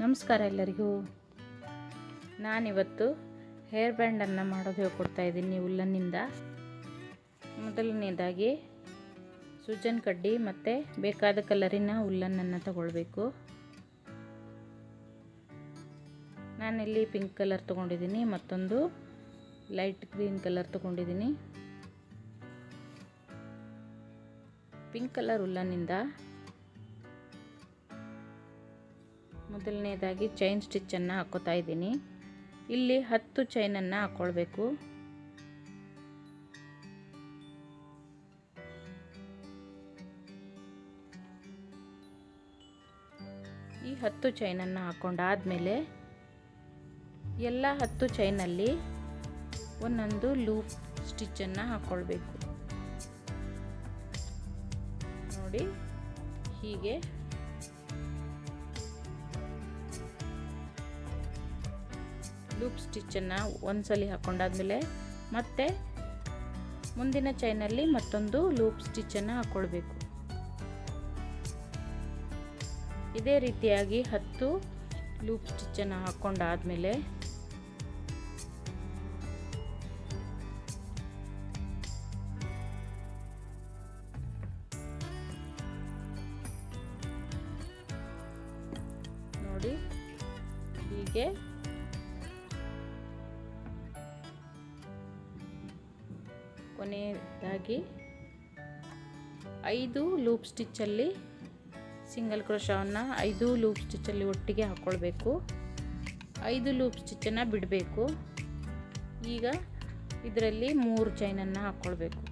ನಮಸ್ಕಾರ ಎಲ್ಲರಿಗೂ. ನಾನಿವತ್ತು ಹೇರ್ ಬ್ಯಾಂಡನ್ನು ಮಾಡೋದು ಹೇಳ್ಕೊಡ್ತಾ ಇದ್ದೀನಿ ಉಲ್ಲನ್ನಿಂದ. ಮೊದಲನೇದಾಗಿ ಸುಜನ್ ಕಡ್ಡಿ ಮತ್ತು ಬೇಕಾದ ಕಲರಿನ ಉಲ್ಲನ್ನನ್ನು ತಗೊಳ್ಬೇಕು. ನಾನಿಲ್ಲಿ ಪಿಂಕ್ ಕಲರ್ ತೊಗೊಂಡಿದ್ದೀನಿ, ಮತ್ತೊಂದು ಲೈಟ್ ಗ್ರೀನ್ ಕಲರ್ ತೊಗೊಂಡಿದ್ದೀನಿ. ಪಿಂಕ್ ಕಲರ್ ಉಲ್ಲನ್ನಿಂದ ಮೊದಲನೇದಾಗಿ ಚೈನ್ ಸ್ಟಿಚ್ಚನ್ನು ಹಾಕೋತಾ ಇದ್ದೀನಿ. ಇಲ್ಲಿ 10 ಚೈನನ್ನು ಹಾಕ್ಕೊಳ್ಬೇಕು. ಈ 10 ಚೈನನ್ನು ಹಾಕೊಂಡಾದ್ಮೇಲೆ ಎಲ್ಲ 10 ಚೈನಲ್ಲಿ ಒಂದೊಂದು ಲೂಪ್ ಸ್ಟಿಚ್ಚನ್ನು ಹಾಕ್ಕೊಳ್ಬೇಕು. ನೋಡಿ, ಹೀಗೆ ಲೂಪ್ ಸ್ಟಿಚ್ಚನ್ನು ಒಂದ್ಸಲಿ ಹಾಕೊಂಡಾದ್ಮೇಲೆ ಮತ್ತೆ ಮುಂದಿನ ಚೈನಲ್ಲಿ ಮತ್ತೊಂದು ಲೂಪ್ ಸ್ಟಿಚ್ಚನ್ನು ಹಾಕ್ಕೊಳ್ಬೇಕು. ಇದೇ ರೀತಿಯಾಗಿ 10 ಲೂಪ್ ಸ್ಟಿಚ್ಚನ್ನು ಹಾಕೊಂಡಾದ್ಮೇಲೆ ನೋಡಿ, ಹೀಗೆ ಕೊನೆಯದಾಗಿ 5 ಲೂಪ್ ಸ್ಟಿಚ್ಚಲ್ಲಿ ಸಿಂಗಲ್ ಕ್ರೋಶವನ್ನು 5 ಲೂಪ್ ಸ್ಟಿಚ್ಚಲ್ಲಿ ಒಟ್ಟಿಗೆ ಹಾಕ್ಕೊಳ್ಬೇಕು. 5 ಲೂಪ್ ಸ್ಟಿಚ್ಚನ್ನು ಬಿಡಬೇಕು. ಈಗ ಇದರಲ್ಲಿ 3 ಚೈನನ್ನು ಹಾಕ್ಕೊಳ್ಬೇಕು.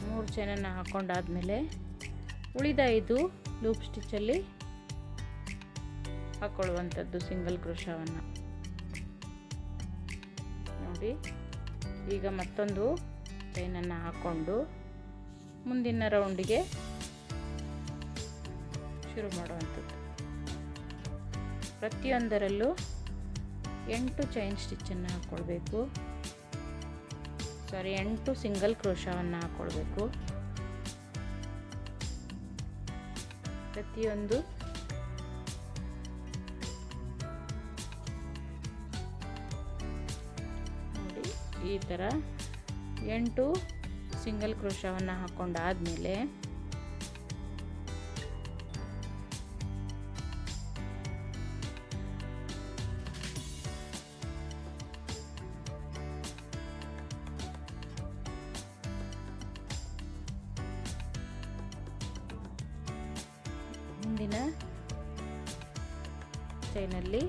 3 ಚೈನನ್ನು ಹಾಕ್ಕೊಂಡಾದ್ಮೇಲೆ ಉಳಿದ 5 ಲೂಪ್ ಸ್ಟಿಚ್ಚಲ್ಲಿ ಹಾಕ್ಕೊಳ್ಳುವಂಥದ್ದು ಸಿಂಗಲ್ ಕ್ರೋಶವನ್ನು. ನೋಡಿ, ಈಗ ಮತ್ತೊಂದು ಚೈನನ್ನು ಹಾಕ್ಕೊಂಡು ಮುಂದಿನ ರೌಂಡಿಗೆ ಶುರು ಮಾಡುವಂಥದ್ದು. ಪ್ರತಿಯೊಂದರಲ್ಲೂ 8 ಚೈನ್ ಸ್ಟಿಚ್ಚನ್ನು ಹಾಕ್ಕೊಳ್ಬೇಕು. 8 ಸಿಂಗಲ್ ಕ್ರೋಶವನ್ನು ಹಾಕ್ಕೊಳ್ಬೇಕು. ಪ್ರತಿಯೊಂದು ನೋಡಿ ಈ ಥರ 8 ಸಿಂಗಲ್ ಕ್ರೋಶವನ್ನು ಹಾಕ್ಕೊಂಡಾದ್ಮೇಲೆ ಮುಂದಿನ ಚೈನಲ್ಲಿ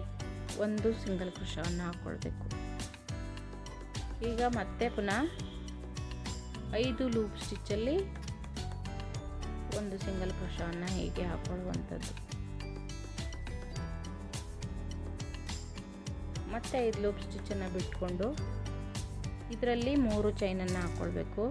1 ಸಿಂಗಲ್ ಕ್ರೋಶವನ್ನು ಹಾಕ್ಕೊಳ್ಬೇಕು. ಈಗ ಮತ್ತೆ ಪುನಃ 5 ಲೂಪ್ ಸ್ಟಿಚ್ಚಲ್ಲಿ 1 ಸಿಂಗಲ್ ಕ್ರೋಶವನ್ನು ಹೀಗೆ ಹಾಕ್ಕೊಳ್ಳುವಂಥದ್ದು. ಮತ್ತೆ 5 ಲೂಪ್ ಸ್ಟಿಚ್ಚನ್ನು ಬಿಟ್ಕೊಂಡು ಇದರಲ್ಲಿ 3 ಚೈನನ್ನು ಹಾಕ್ಕೊಳ್ಬೇಕು.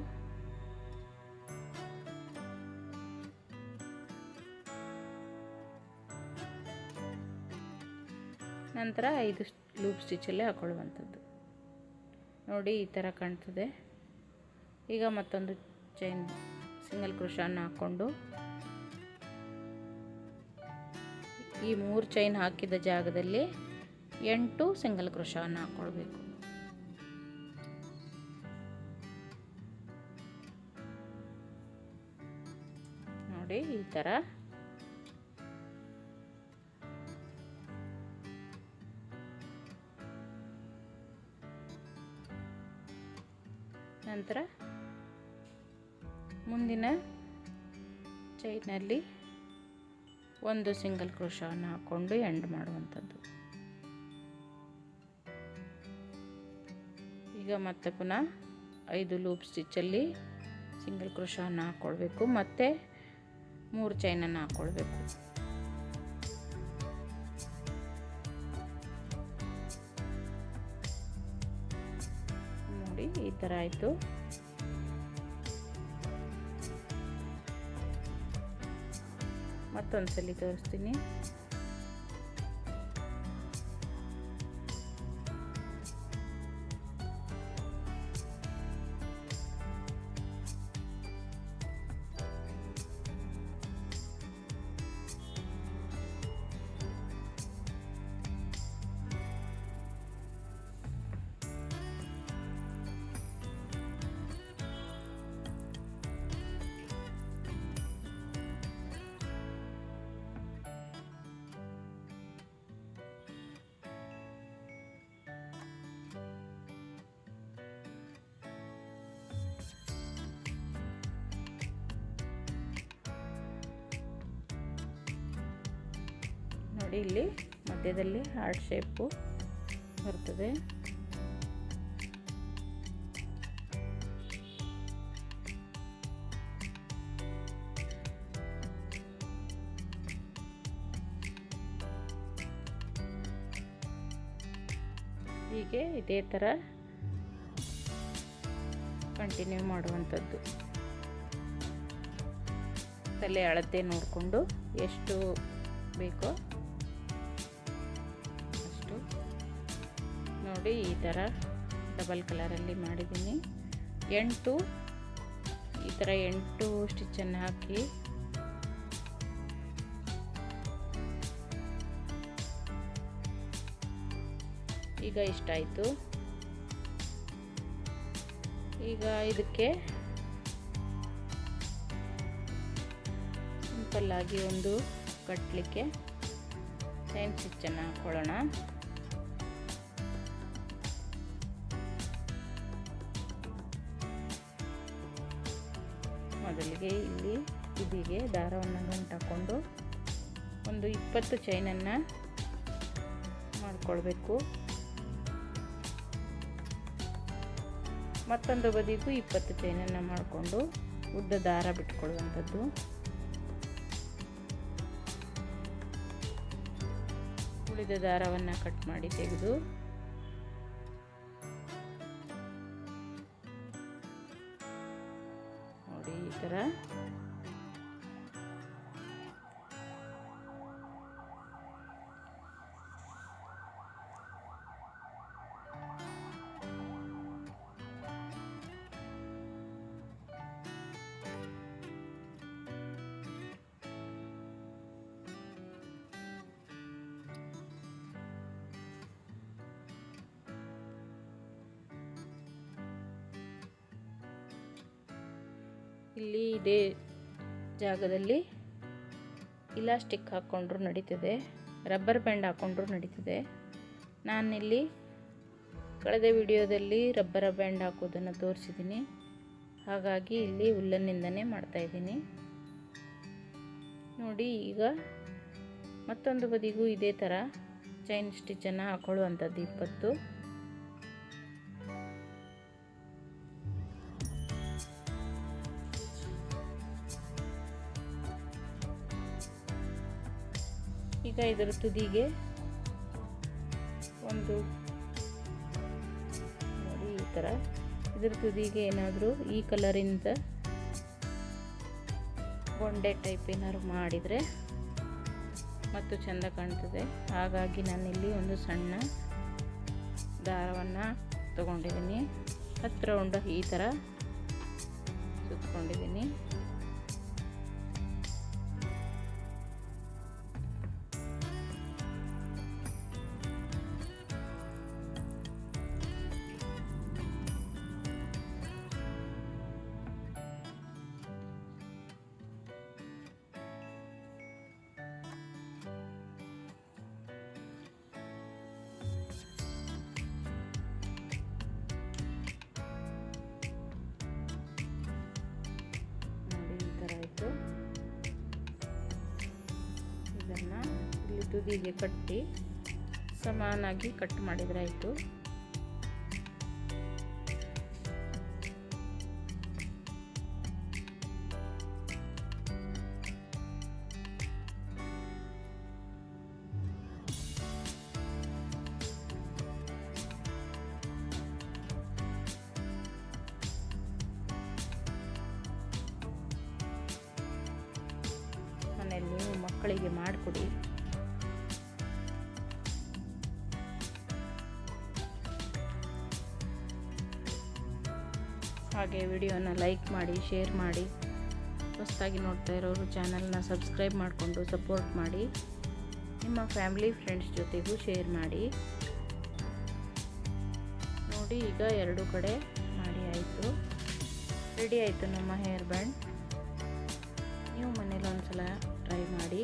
ನಂತರ 5 ಲೂಪ್ ಸ್ಟಿಚ್ಚಲ್ಲೇ ಹಾಕ್ಕೊಳ್ಳುವಂಥದ್ದು. ನೋಡಿ, ಈ ಥರ ಕಾಣ್ತದೆ. ಈಗ ಮತ್ತೊಂದು ಚೈನ್ ಸಿಂಗಲ್ ಕ್ರೋಶವನ್ನು ಹಾಕ್ಕೊಂಡು ಈ 3 ಚೈನ್ ಹಾಕಿದ ಜಾಗದಲ್ಲಿ 8 ಸಿಂಗಲ್ ಕ್ರೋಶವನ್ನು ಹಾಕ್ಕೊಳ್ಬೇಕು. ನೋಡಿ, ಈ ಥರ ನಂತರ ಮುಂದಿನ ಚೈನಲ್ಲಿ 1 ಸಿಂಗಲ್ ಕ್ರೋಶವನ್ನು ಹಾಕ್ಕೊಂಡು ಎಂಡ್ ಮಾಡುವಂಥದ್ದು. ಈಗ ಮತ್ತೆ ಪುನಃ 5 ಲೂಪ್ ಸ್ಟಿಚ್ಚಲ್ಲಿ ಸಿಂಗಲ್ ಕ್ರೋಶವನ್ನು ಹಾಕ್ಕೊಳ್ಬೇಕು. ಮತ್ತೆ 3 ಚೈನನ್ನು ಹಾಕ್ಕೊಳ್ಬೇಕು. ನೋಡಿ, ಈ ಥರ ಆಯಿತು. ಮತ್ತೊಂದು ಸಲ ತೋರಿಸ್ತೀನಿ. ನೋಡಿ ಇಲ್ಲಿ ಮಧ್ಯದಲ್ಲಿ ಹಾರ್ಟ್ ಶೇಪು ಬರ್ತದೆ. ಹೀಗೆ ಇದೇ ಥರ ಕಂಟಿನ್ಯೂ ಮಾಡುವಂಥದ್ದು. ತಲೆ ಅಳತೆ ನೋಡಿಕೊಂಡು ಎಷ್ಟು ಬೇಕೋ ಅಷ್ಟು ನೋಡಿ ಈ ಥರ ಡಬಲ್ ಕಲರಲ್ಲಿ ಮಾಡಿದ್ದೀನಿ. 8 ಈ ಥರ 8 ಸ್ಟಿಚ್ಚನ್ನು ಹಾಕಿ ಈಗ ಇಷ್ಟ ಆಯಿತು. ಈಗ ಇದಕ್ಕೆ ಸಿಂಪಲ್ಲಾಗಿ ಒಂದು ಕಟ್ಟಲಿಕ್ಕೆ ಚೈನ್ ಸ್ಟಿಚ್ಚನ್ನು ಹಾಕೊಳ್ಳೋಣ. ಮೊದಲಿಗೆ ಇಲ್ಲಿ ತುದಿಗೆ ದಾರವನ್ನು ಗಂಟು ಹಾಕ್ಕೊಂಡು ಒಂದು 20 ಚೈನನ್ನು ಮಾಡಿಕೊಳ್ಬೇಕು. ಮತ್ತೊಂದು ಬದಿಗೂ 20 ಚೈನನ್ನು ಮಾಡಿಕೊಂಡು ಉದ್ದ ದಾರ ಬಿಟ್ಕೊಳ್ಳುವಂಥದ್ದು. ಉಳಿದ ದಾರವನ್ನು ಕಟ್ ಮಾಡಿ ತೆಗೆದು ನೋಡಿ ಈ ಥರ ಇಲ್ಲಿ ಇದೇ ಜಾಗದಲ್ಲಿ ಇಲಾಸ್ಟಿಕ್ ಹಾಕ್ಕೊಂಡ್ರೂ ನಡೀತದೆ, ರಬ್ಬರ್ ಬ್ಯಾಂಡ್ ಹಾಕ್ಕೊಂಡ್ರೂ ನಡೀತದೆ. ನಾನಿಲ್ಲಿ ಕಳೆದ ವಿಡಿಯೋದಲ್ಲಿ ರಬ್ಬರ್ ಬ್ಯಾಂಡ್ ಹಾಕೋದನ್ನು ತೋರಿಸಿದ್ದೀನಿ, ಹಾಗಾಗಿ ಇಲ್ಲಿ ಉಲ್ಲನ್ನಿಂದನೇ ಮಾಡ್ತಾಯಿದ್ದೀನಿ. ನೋಡಿ ಈಗ ಮತ್ತೊಂದು ಬದಿಗೂ ಇದೇ ಥರ ಚೈನ್ ಸ್ಟಿಚ್ಚನ್ನು ಹಾಕೊಳ್ಳುವಂಥದ್ದು 20. ಈಗ ಇದರ ತುದಿಗೆ ಒಂದು ನೋಡಿ ಈ ಥರ ಇದರ ತುದಿಗೆ ಏನಾದರೂ ಈ ಕಲರಿಂದ ಗೊಂಡೆ ಟೈಪ್ ಏನಾದ್ರು ಮಾಡಿದರೆ ಮತ್ತು ಚೆಂದ ಕಾಣ್ತದೆ. ಹಾಗಾಗಿ ನಾನಿಲ್ಲಿ ಒಂದು ಸಣ್ಣ ದಾರವನ್ನು ತಗೊಂಡಿದ್ದೀನಿ. 10 ರೌಂಡ್ ಈ ಥರ ಸುತ್ತಕೊಂಡಿದ್ದೀನಿ. ಇದನ್ನು ಇಲ್ಲಿ ತುದಿಗೆ ಕಟ್ಟಿ ಸಮಾನಾಗಿ ಕಟ್ ಮಾಡಿದರೆ ಆಯಿತು. ಮನೆಯಲ್ಲಿ ನೀವು ಮಕ್ಕಳಿಗೆ ಮಾಡಿಕೊಡಿ. ಹಾಗೆ ವಿಡಿಯೋನ ಲೈಕ್ ಮಾಡಿ, ಶೇರ್ ಮಾಡಿ. ಹೊಸದಾಗಿ ನೋಡ್ತಾ ಇರೋರು ಚಾನಲ್ನ ಸಬ್ಸ್ಕ್ರೈಬ್ ಮಾಡಿಕೊಂಡು ಸಪೋರ್ಟ್ ಮಾಡಿ. ನಿಮ್ಮ ಫ್ಯಾಮಿಲಿ ಫ್ರೆಂಡ್ಸ್ ಜೊತೆಗೂ ಶೇರ್ ಮಾಡಿ. ನೋಡಿ ಈಗ ಎರಡು ಕಡೆ ಮಾಡಿ ಆಯಿತು, ರೆಡಿ ಆಯಿತು ನಮ್ಮ ಹೇರ್ ಬ್ಯಾಂಡ್. ನೀವು ಮನೇಲಿ ಒಂದ್ಸಲ ಟ್ರೈ ಮಾಡಿ.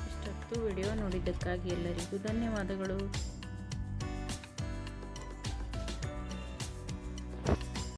ಇಷ್ಟೊತ್ತು ವಿಡಿಯೋ ನೋಡಿದ್ದಕ್ಕಾಗಿ ಎಲ್ಲರಿಗೂ ಧನ್ಯವಾದಗಳು.